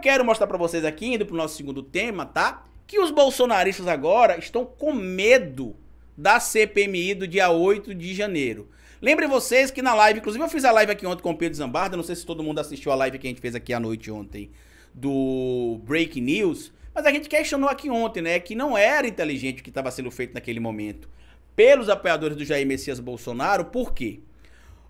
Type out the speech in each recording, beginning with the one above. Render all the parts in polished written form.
quero mostrar pra vocês aqui, indo pro nosso segundo tema, tá? Que os bolsonaristas agora estão com medo da CPMI do dia 8 de janeiro. Lembrem vocês que na live, inclusive eu fiz a live aqui ontem com o Pedro Zambarda, não sei se todo mundo assistiu a live que a gente fez aqui à noite ontem, do Break News, mas a gente questionou aqui ontem, né, que não era inteligente o que estava sendo feito naquele momento pelos apoiadores do Jair Messias Bolsonaro. Por quê?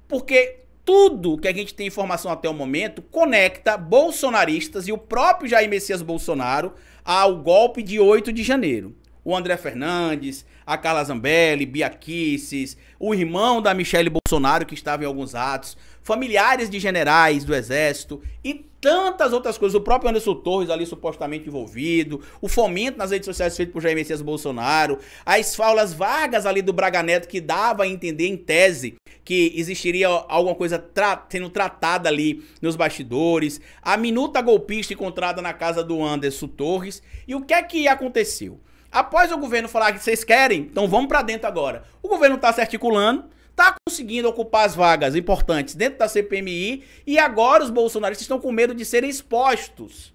Porque tudo que a gente tem informação até o momento conecta bolsonaristas e o próprio Jair Messias Bolsonaro ao golpe de 8 de janeiro. O André Fernandes, a Carla Zambelli, Bia Kicis, o irmão da Michele Bolsonaro que estava em alguns atos, familiares de generais do Exército e tantas outras coisas. O próprio Anderson Torres ali supostamente envolvido, o fomento nas redes sociais feito por Jair Messias Bolsonaro, as falas vagas ali do Braga Neto que dava a entender em tese que existiria alguma coisa sendo tratada ali nos bastidores, a minuta golpista encontrada na casa do Anderson Torres. E o que é que aconteceu? Após o governo falar que vocês querem, então vamos pra dentro agora. O governo tá se articulando, tá conseguindo ocupar as vagas importantes dentro da CPMI e agora os bolsonaristas estão com medo de serem expostos.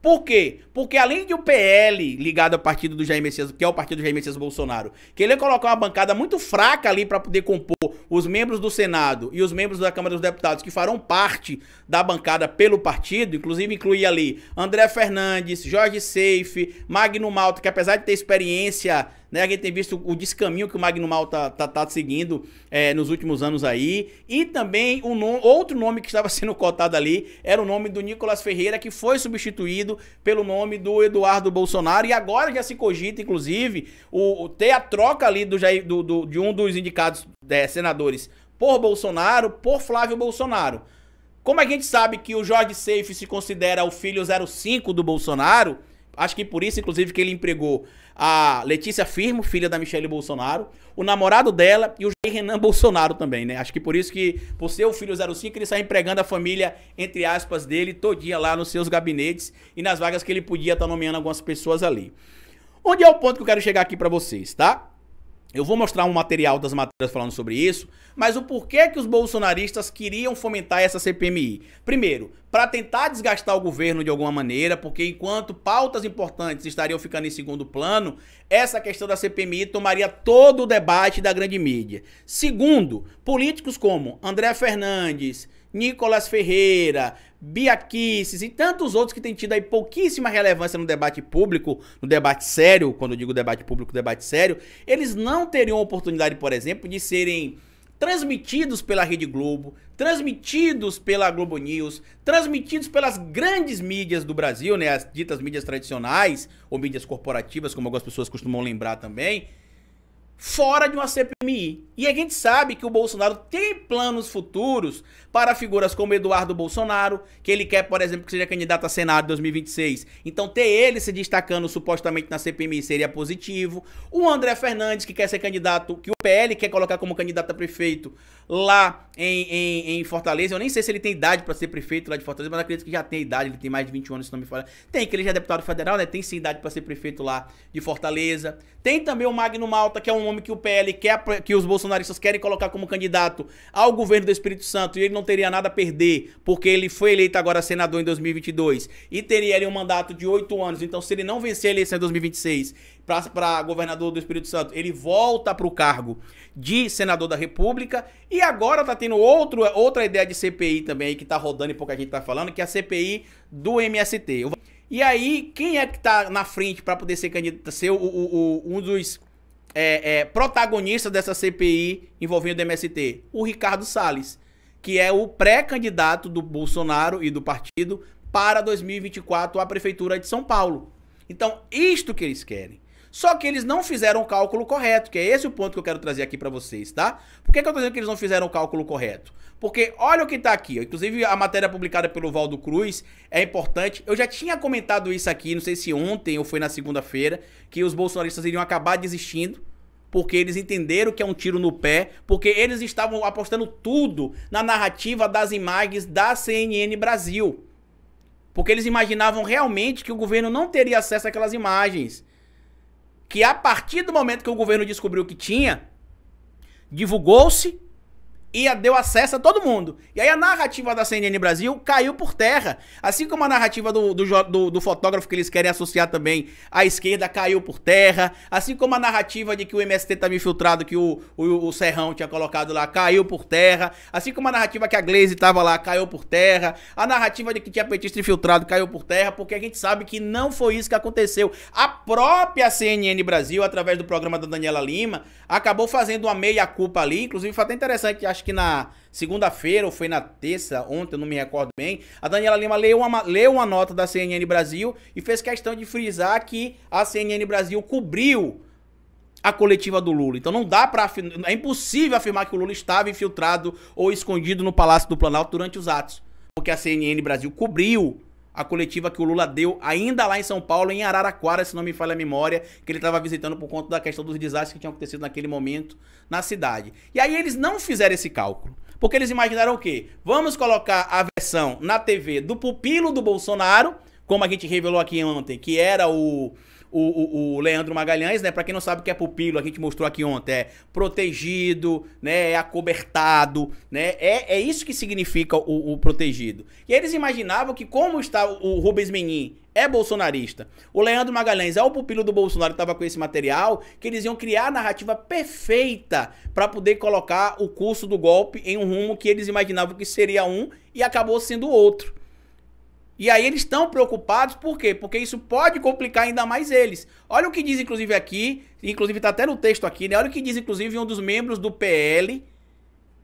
Por quê? Porque além de o PL ligado ao partido do Jair Messias, que é o partido do Jair Messias Bolsonaro, que ele ia colocar uma bancada muito fraca ali para poder compor os membros do Senado e os membros da Câmara dos Deputados que farão parte da bancada pelo partido, inclusive incluir ali André Fernandes, Jorge Seife, Magno Malta, que apesar de ter experiência, né, a gente tem visto o descaminho que o Magno Malta tá seguindo nos últimos anos aí, e também outro nome que estava sendo cotado ali era o nome do Nicolas Ferreira, que foi substituído pelo nome do Eduardo Bolsonaro, e agora já se cogita, inclusive, ter a troca ali de um dos indicados senadores por Bolsonaro, por Flávio Bolsonaro. Como a gente sabe que o Jorge Seife se considera o filho 05 do Bolsonaro, acho que por isso, inclusive, que ele empregou a Letícia Firmo, filha da Michele Bolsonaro, o namorado dela e o Jair Renan Bolsonaro também, né? Acho que por isso que, por ser o filho 05, ele está empregando a família, entre aspas, dele todinha lá nos seus gabinetes e nas vagas que ele podia estar nomeando algumas pessoas ali. Onde é o ponto que eu quero chegar aqui pra vocês, tá? Eu vou mostrar um material das matérias falando sobre isso, mas o porquê que os bolsonaristas queriam fomentar essa CPMI? Primeiro, para tentar desgastar o governo de alguma maneira, porque enquanto pautas importantes estariam ficando em segundo plano, essa questão da CPMI tomaria todo o debate da grande mídia. Segundo, políticos como André Fernandes, Nicolas Ferreira, Bia Kicis e tantos outros que têm tido aí pouquíssima relevância no debate público, no debate sério, quando eu digo debate público, debate sério, eles não teriam oportunidade, por exemplo, de serem transmitidos pela Rede Globo, transmitidos pela Globo News, transmitidos pelas grandes mídias do Brasil, né, as ditas mídias tradicionais, ou mídias corporativas, como algumas pessoas costumam lembrar também, fora de uma CPMI. E a gente sabe que o Bolsonaro tem planos futuros para figuras como Eduardo Bolsonaro, que ele quer, por exemplo, que seja candidato a Senado em 2026. Então ter ele se destacando supostamente na CPMI seria positivo. O André Fernandes, que quer ser candidato, que o PL quer colocar como candidato a prefeito lá em Fortaleza. Eu nem sei se ele tem idade para ser prefeito lá de Fortaleza, mas eu acredito que já tem idade, ele tem mais de 21 anos, se não me falha. Tem, que ele já é deputado federal, né? Tem sim idade para ser prefeito lá de Fortaleza. Tem também o Magno Malta, que é um nome que o PL quer, que os bolsonaristas querem colocar como candidato ao governo do Espírito Santo, e ele não teria nada a perder, porque ele foi eleito agora senador em 2022 e teria ali um mandato de 8 anos. Então, se ele não vencer a eleição em 2026 para governador do Espírito Santo, ele volta para o cargo de senador da República. E agora tá tendo outra ideia de CPI também aí que tá rodando e pouca gente tá falando, que é a CPI do MST. E aí, quem é que tá na frente para poder ser candidato, ser um dos protagonistas dessa CPI envolvendo o MST? O Ricardo Salles, que é o pré-candidato do Bolsonaro e do partido para 2024 à Prefeitura de São Paulo. Então, isto que eles querem. Só que eles não fizeram o cálculo correto, que é esse o ponto que eu quero trazer aqui pra vocês, tá? Por que eu tô dizendo que eles não fizeram o cálculo correto? Porque olha o que tá aqui, ó. Inclusive a matéria publicada pelo Valdo Cruz é importante. Eu já tinha comentado isso aqui, não sei se ontem ou foi na segunda-feira, que os bolsonaristas iriam acabar desistindo, porque eles entenderam que é um tiro no pé, porque eles estavam apostando tudo na narrativa das imagens da CNN Brasil. Porque eles imaginavam realmente que o governo não teria acesso àquelas imagens. Que a partir do momento que o governo descobriu que tinha, divulgou-se e deu acesso a todo mundo. E aí a narrativa da CNN Brasil caiu por terra. Assim como a narrativa do fotógrafo que eles querem associar também à esquerda caiu por terra. Assim como a narrativa de que o MST estava infiltrado, que o Serrão tinha colocado lá, caiu por terra. Assim como a narrativa que a Glaze estava lá, caiu por terra. A narrativa de que tinha petista infiltrado caiu por terra, porque a gente sabe que não foi isso que aconteceu. A própria CNN Brasil, através do programa da Daniela Lima, acabou fazendo uma meia-culpa ali. Inclusive foi até interessante, acho que na segunda-feira ou foi na terça, ontem, eu não me recordo bem, a Daniela Lima leu uma nota da CNN Brasil e fez questão de frisar que a CNN Brasil cobriu a coletiva do Lula. Então não dá pra... É impossível afirmar que o Lula estava infiltrado ou escondido no Palácio do Planalto durante os atos, porque a CNN Brasil cobriu a coletiva que o Lula deu ainda lá em São Paulo, em Araraquara, se não me falha a memória, que ele estava visitando por conta da questão dos desastres que tinham acontecido naquele momento na cidade. E aí eles não fizeram esse cálculo, porque eles imaginaram o quê? Vamos colocar a versão na TV do pupilo do Bolsonaro, como a gente revelou aqui ontem, que era o Leandro Magalhães, né? Pra quem não sabe o que é pupilo, a gente mostrou aqui ontem, é protegido, né? É acobertado, né? É isso que significa o protegido. E eles imaginavam que, como está o Rubens Menin é bolsonarista, o Leandro Magalhães é o pupilo do Bolsonaro que estava com esse material, que eles iam criar a narrativa perfeita para poder colocar o curso do golpe em um rumo que eles imaginavam que seria um e acabou sendo outro. E aí eles estão preocupados, por quê? Porque isso pode complicar ainda mais eles. Olha o que diz, inclusive, aqui, inclusive tá até no texto aqui, né? Olha o que diz, inclusive, um dos membros do PL,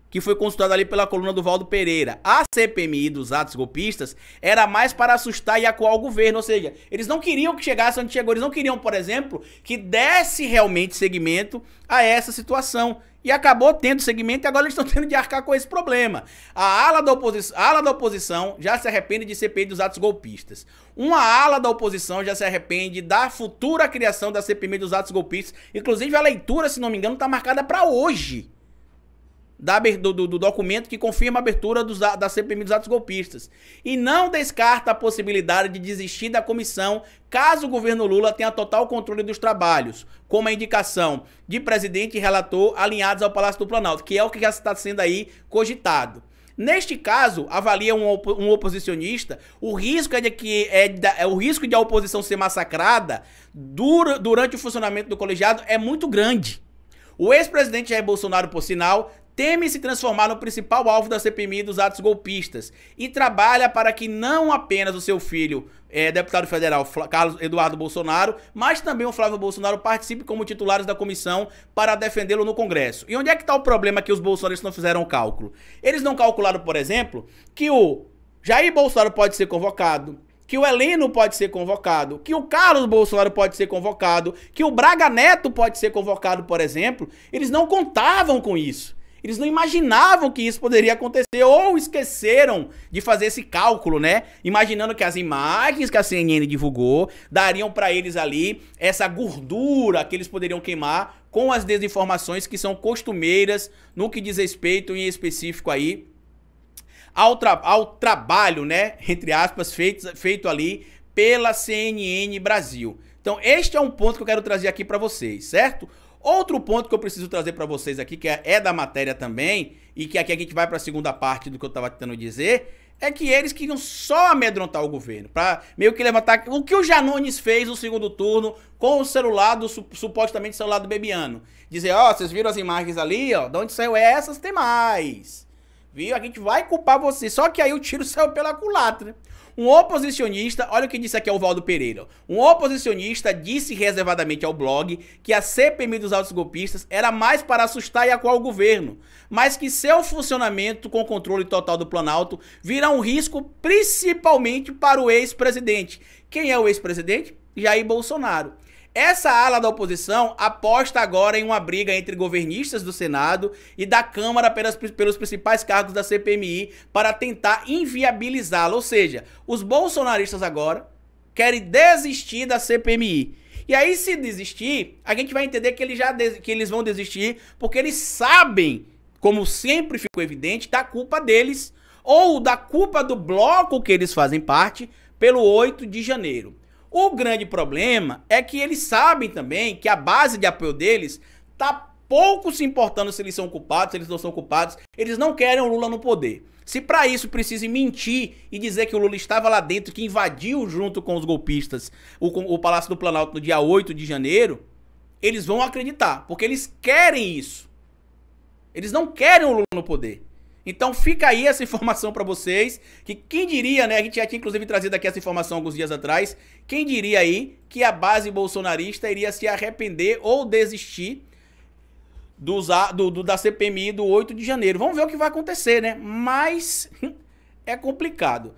que foi consultado ali pela coluna do Valdo Pereira. A CPMI dos atos golpistas era mais para assustar e acuar o governo, ou seja, eles não queriam que chegasse onde chegou, eles não queriam, por exemplo, que desse realmente seguimento a essa situação. E acabou tendo segmento e agora eles estão tendo de arcar com esse problema. A ala da oposição já se arrepende de CPI dos atos golpistas. Uma ala da oposição já se arrepende da futura criação da CPI dos atos golpistas. Inclusive a leitura, se não me engano, está marcada para hoje. Do documento que confirma a abertura da CPMI dos atos golpistas. E não descarta a possibilidade de desistir da comissão caso o governo Lula tenha total controle dos trabalhos, como a indicação de presidente e relator alinhados ao Palácio do Planalto, que é o que já está sendo aí cogitado. Neste caso, avalia um oposicionista, o risco o risco de a oposição ser massacrada durante o funcionamento do colegiado é muito grande. O ex-presidente Jair Bolsonaro, por sinal, teme se transformar no principal alvo da CPMI dos atos golpistas e trabalha para que não apenas o seu filho, deputado federal Carlos Eduardo Bolsonaro, mas também o Flávio Bolsonaro participe como titulares da comissão para defendê-lo no Congresso. E onde é que está o problema que os bolsonaristas não fizeram o cálculo? Eles não calcularam, por exemplo, que o Jair Bolsonaro pode ser convocado, que o Heleno pode ser convocado, que o Carlos Bolsonaro pode ser convocado, que o Braga Neto pode ser convocado, por exemplo. Eles não contavam com isso. Eles não imaginavam que isso poderia acontecer ou esqueceram de fazer esse cálculo, né? Imaginando que as imagens que a CNN divulgou dariam para eles ali essa gordura que eles poderiam queimar com as desinformações que são costumeiras no que diz respeito em específico aí ao trabalho, né? Entre aspas, feito ali pela CNN Brasil. Então este é um ponto que eu quero trazer aqui para vocês, certo? Outro ponto que eu preciso trazer para vocês aqui, que é da matéria também, e que aqui a gente vai para a segunda parte do que eu estava tentando dizer, é que eles queriam só amedrontar o governo, para meio que levantar o que o Janones fez no segundo turno com o celular, supostamente celular do Bebiano. Dizer, ó, vocês viram as imagens ali, ó, de onde saiu essas, tem mais. Viu? A gente vai culpar você, só que aí o tiro saiu pela culatra. Um oposicionista, olha o que disse aqui o Valdo Pereira. Um oposicionista disse reservadamente ao blog que a CPMI dos atos golpistas era mais para assustar e acuar o governo, mas que seu funcionamento com controle total do Planalto virá um risco principalmente para o ex-presidente. Quem é o ex-presidente? Jair Bolsonaro. Essa ala da oposição aposta agora em uma briga entre governistas do Senado e da Câmara pelos principais cargos da CPMI para tentar inviabilizá-la. Ou seja, os bolsonaristas agora querem desistir da CPMI. E aí, se desistir, a gente vai entender que eles vão desistir porque eles sabem, como sempre ficou evidente, da culpa deles ou da culpa do bloco que eles fazem parte pelo 8 de janeiro. O grande problema é que eles sabem também que a base de apoio deles tá pouco se importando se eles são culpados, se eles não são culpados, eles não querem o Lula no poder. Se para isso precisem mentir e dizer que o Lula estava lá dentro, que invadiu junto com os golpistas o Palácio do Planalto no dia 8 de janeiro, eles vão acreditar, porque eles querem isso. Eles não querem o Lula no poder. Então fica aí essa informação pra vocês, que quem diria, né, a gente já tinha inclusive trazido aqui essa informação alguns dias atrás, quem diria aí que a base bolsonarista iria se arrepender ou desistir da CPMI do 8 de janeiro. Vamos ver o que vai acontecer, né? Mas é complicado.